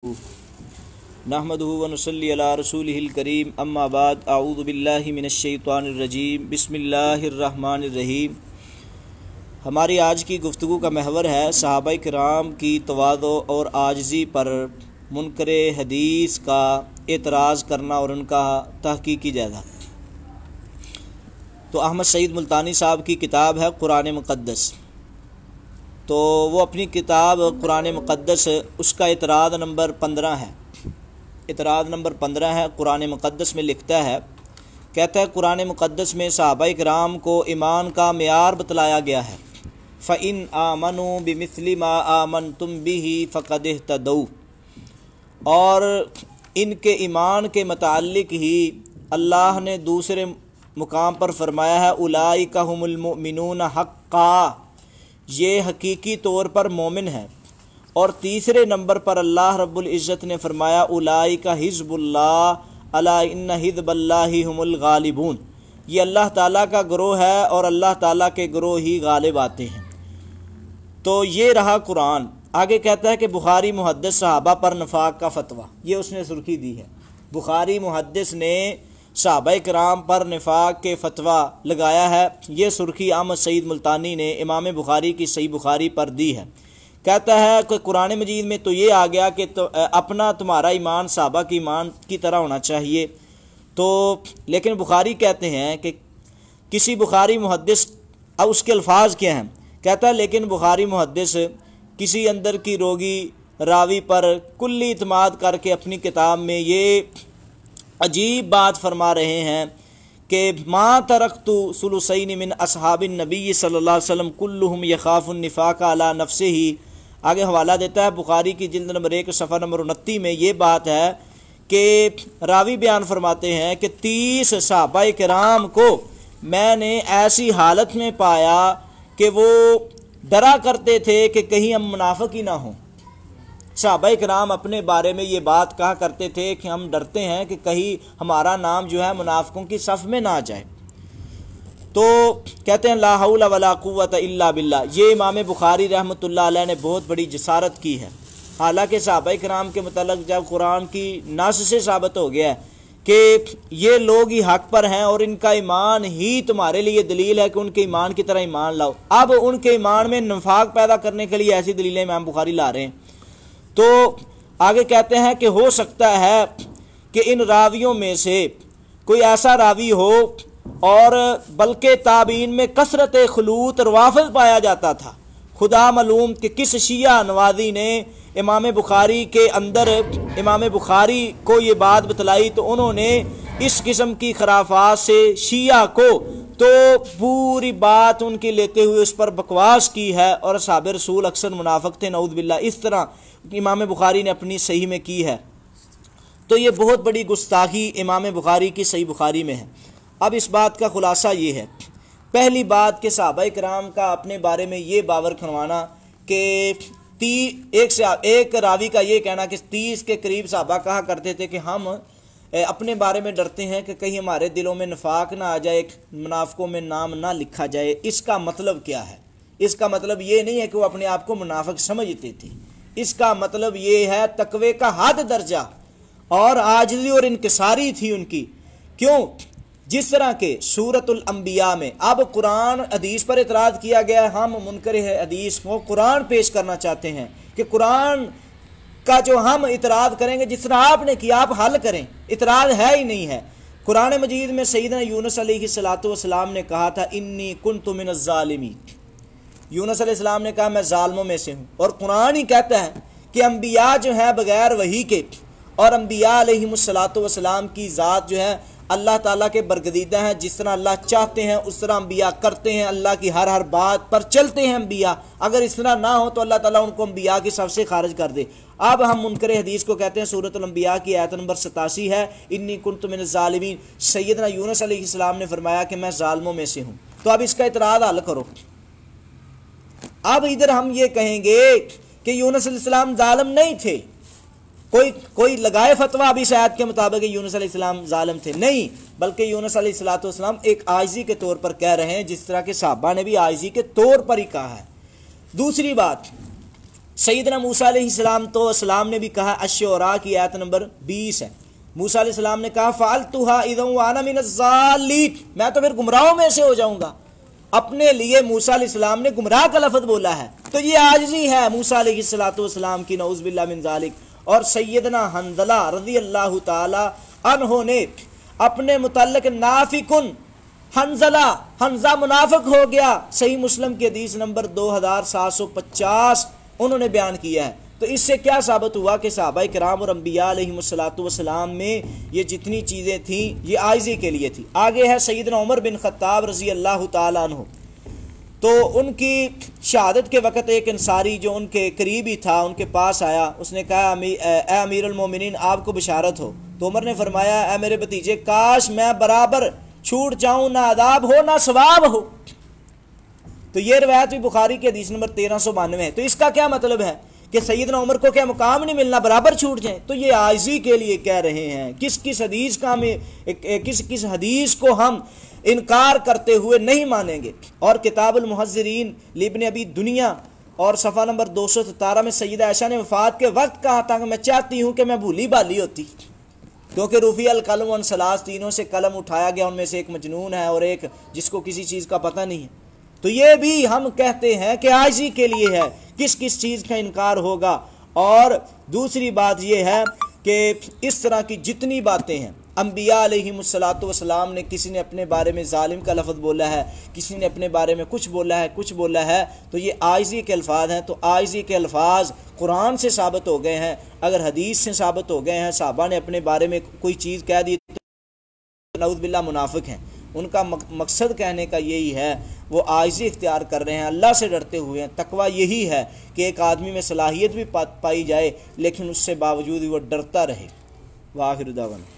نحمدہ و نصلی علی رسولہ الکریم اما بعد اعوذ باللہ من الشیطان الرجیم بسم اللہ الرحمن الرحیم۔ ہماری آج کی گفتگو کا محور ہے صحابہ کرام کی تواضع اور عاجزی پر منکر حدیث کا اعتراض کرنا اور ان کا تحقیقی جائزہ۔ تو احمد سعید ملتانی صاحب کی کتاب ہے قرآن مقدس، تو وہ اپنی کتاب قرآن مقدس اس کا اعتراض نمبر 15 ہے، اعتراض نمبر 15 ہے۔ قرآن مقدس میں لکھتا ہے، کہتا ہے قرآن مقدس میں صحابہ کرام کو ایمان کا معیار بتلایا گیا ہے۔ فَإِنْ آمَنُوا بِمِثْلِ مَا آمَنْتُمْ بِهِ فَقَدِ اهْتَدَوْا، اور ان کے ایمان کے متعلق ہی اللہ نے دوسرے مقام پر فرمایا ہے اولئک ھم المؤمنون حقا، یہ حقیقی طور پر مومن ہیں۔ اور تیسرے نمبر پر اللہ رب العزت نے فرمایا اولئک حزب اللہ الا ان حزب اللہ ھم الغالبون، یہ اللہ تعالیٰ کا گروہ ہے اور اللہ تعالیٰ کے گروہ ہی غالب آتے ہیں۔ تو یہ رہا قرآن۔ آگے کہتا ہے کہ بخاری محدث صحابہ پر نفاق کا فتویٰ، یہ اس نے سرخی دی ہے، بخاری محدث نے صحابہ کرام پر نفاق کے فتویٰ لگایا ہے۔ یہ سرخی احمد سعید ملتانی نے امام بخاری کی صحیح بخاری پر دی ہے۔ کہتا ہے کہ قرآن مجید میں تو یہ آ گیا کہ اپنا تمہارا ایمان صحابہ کی ایمان کی طرح ہونا چاہیے، تو لیکن بخاری کہتے ہیں کہ کسی بخاری محدث، اب اس کے الفاظ کیا ہیں، کہتا ہے لیکن بخاری محدث کسی اندر کی روگی راوی پر کلی اعتماد کر کے اپنی کتاب میں یہ عجیب بات فرما رہے ہیں کہ ما ترکت ثلثین من اصحاب النبی صلی اللہ علیہ وسلم کلہم یخاف النفاق علی نفسہ۔ آگے حوالہ دیتا ہے بخاری کی جلد نمبر 1 صفحہ نمبر 29 میں یہ بات ہے کہ راوی بیان فرماتے ہیں کہ 30 صحابہ کرام کو میں نے ایسی حالت میں پایا کہ وہ ڈرا کرتے تھے کہ کہیں ہم منافق ہی نہ ہوں۔ صحابہ کرام اپنے بارے میں یہ بات کہا کرتے تھے کہ ہم ڈرتے ہیں کہ کہیں ہمارا نام جو ہے منافقوں کی صف میں نہ آ جائے۔ تو کہتے ہیں لا حول ولا قوت الا باللہ، یہ امام بخاری رحمۃ اللہ علیہ نے بہت بڑی جسارت کی ہے۔ حالانکہ صحابہ کرام کے متعلق جب قرآن کی نص سے ثابت ہو گیا ہے کہ یہ لوگ ہی حق پر ہیں اور ان کا ایمان ہی تمہارے لیے دلیل ہے کہ ان کے ایمان کی طرح ایمان لاؤ، اب ان کے ایمان میں نفاق پیدا کرنے کے لیے ایسی دلیلیں امام بخاری لا رہے ہیں۔ تو آگے کہتے ہیں کہ ہو سکتا ہے کہ ان راویوں میں سے کوئی ایسا راوی ہو، اور بلکہ تابعین میں کثرت خلوط روافض پایا جاتا تھا۔ خدا معلوم کہ کس شیعہ نوازی نے امام بخاری کے اندر امام بخاری کو یہ بات بتلائی، تو انہوں نے اس قسم کی خرافات سے شیعہ کو تو پوری بات ان کی لیتے ہوئے اس پر بکواس کی ہے، اور اصحاب رسول اکثر منافق تھے نعوذ باللہ، اس طرح امام بخاری نے اپنی صحیح میں کی ہے۔ تو یہ بہت بڑی گستاخی امام بخاری کی صحیح بخاری میں ہے۔ اب اس بات کا خلاصہ یہ ہے، پہلی بات کہ صحابہ کرام کا اپنے بارے میں یہ باور کروانا کہ ایک راوی کا یہ کہنا کہ 30 کے قریب صحابہ کہا کرتے تھے کہ ہم اپنے بارے میں ڈرتے ہیں کہ کہیں ہمارے دلوں میں نفاق نہ آ جائے، منافقوں میں نام نہ لکھا جائے۔ اس کا مطلب کیا ہے؟ اس کا مطلب یہ نہیں ہے کہ وہ اپنے آپ کو منافق سمجھتے تھے، اس کا مطلب یہ ہے تقوی کا حد درجہ اور عاجزی اور انکساری تھی ان کی۔ کیوں؟ جس طرح کہ سورۃ الانبیاء میں اب قرآن حدیث پر اعتراض کیا گیا ہے، ہم منکر حدیث کو قرآن پیش کرنا چاہتے ہیں کہ قرآن کا جو ہم اعتراض کریں گے جس طرح آپ نے کیا آپ حل کریں، اعتراض ہے ہی نہیں ہے۔ قرآن مجید میں سیدنا یونس علیہ السلام نے کہا تھا انی کنت من الظالمین، یونس علیہ السلام نے کہا میں ظالموں میں سے ہوں، اور قرآن ہی کہتا ہے کہ انبیاء جو ہے بغیر وحی کے، اور انبیاء علیہم السلام کی ذات جو ہے اللہ تعالیٰ کے برگزیدہ ہیں، جس طرح اللہ چاہتے ہیں اس طرح انبیاء کرتے ہیں، اللہ کی ہر بات پر چلتے ہیں انبیاء، اگر اس طرح نہ ہو تو اللہ تعالیٰ ان کو انبیاء کی صف سے خارج کر دے۔ اب ہم منکر حدیث کو کہتے ہیں سورۃ الانبیاء کی آیت نمبر 87 ہے انی کنت من الظالمین، سیدنا یونس علیہ السلام نے فرمایا کہ میں ظالموں میں سے ہوں۔ تو اب اس کا اعتراض حل کرو۔ اب ادھر ہم یہ کہیں گے کہ یونس علیہ السلام ظالم نہیں تھے، کوئی لگائے فتویٰ ابھی اس آیت کے مطابق یونس علیہ السلام ظالم تھے، نہیں، بلکہ یونس علیہ السلام ایک عاجزی کے طور پر کہہ رہے ہیں، جس طرح کہ صحابہ نے بھی عاجزی کے طور پر ہی کہا ہے۔ دوسری بات سیدنا موسیٰ علیہ السلام تو اسلام نے بھی کہا، الشعراء کی آیت نمبر 20 ہے، موسیٰ علیہ السلام نے کہا فعلتها اذا وانا من الضالین، میں تو پھر گمراہوں میں سے ہو جاؤں گا۔ اپنے لیے موسیٰ علیہ السلام نے گمراہ کا لفظ بولا ہے، تو یہ عاجزی ہے موسیٰ علیہ السلام کی، نعوذ باللہ من ذالک۔ اور سیدنا حنظلہ رضی اللہ تعالی عنہ نے اپنے متعلق نافقن، حنظلہ منافق ہو گیا، صحیح مسلم کی حدیث نمبر 2750 انہوں نے بیان کیا ہے۔ تو اس سے کیا ثابت ہوا کہ صحابہ کرام اور انبیاء علیہ السلام میں یہ جتنی چیزیں تھیں یہ عاجزی کے لیے تھی۔ آگے ہے سیدنا عمر بن خطاب رضی اللہ تعالیٰ عنہ، تو ان کی شہادت کے وقت ایک انصاری جو ان کے قریبی تھا ان کے پاس آیا، اس نے کہا اے امیر المومنین آپ کو بشارت ہو۔ تو عمر نے فرمایا اے میرے بھتیجے کاش میں برابر چھوٹ جاؤں، نہ عذاب ہو نہ ثواب ہو۔ تو یہ روایت بھی بخاری کی حدیث نمبر 1392 ہے۔ تو اس کا کیا مطلب ہے کہ سیدنا عمر کو کیا مقام نہیں ملنا، برابر چھوٹ جائیں؟ تو یہ عاجزی کے لیے کہہ رہے ہیں۔ کس حدیث کو ہم انکار کرتے ہوئے نہیں مانیں گے؟ اور کتاب المحذرین لابن ابی دنیا اور صفحہ نمبر 217 میں سیدہ عائشہ نے وفات کے وقت کہا تھا کہ میں چاہتی ہوں کہ میں بھولی بالی ہوتی، کیونکہ رفیع القلم عن ثلاث، تینوں سے قلم اٹھایا گیا، ان میں سے ایک مجنون ہے اور ایک جس کو کسی چیز کا پتہ نہیں ہے۔ تو یہ بھی ہم کہتے ہیں کہ عاجزی کے لیے ہے، کس چیز کا انکار ہوگا۔ اور دوسری بات یہ ہے کہ اس طرح کی جتنی باتیں ہیں، انبیاء علیہ السلام نے کسی نے اپنے بارے میں ظالم کا لفظ بولا ہے، کسی نے اپنے بارے میں کچھ بولا ہے، تو یہ عاجزی کے الفاظ ہیں۔ تو عاجزی کے الفاظ قرآن سے ثابت ہو گئے ہیں، اگر حدیث سے ثابت ہو گئے ہیں، صحابہ نے اپنے بارے میں کوئی چیز کہہ دی تو نعوذ باللہ منافق ہیں۔ ان کا مقصد کہنے کا یہی ہے، وہ عاجزی اختیار کر رہے ہیں، اللہ سے ڈرتے ہوئے ہیں۔ تقویٰ یہی ہے کہ ایک آدمی میں صلاحیت بھی پائی جائے لیکن اس سے باوجود وہ ڈرتا رہے۔ وآخر دعوانا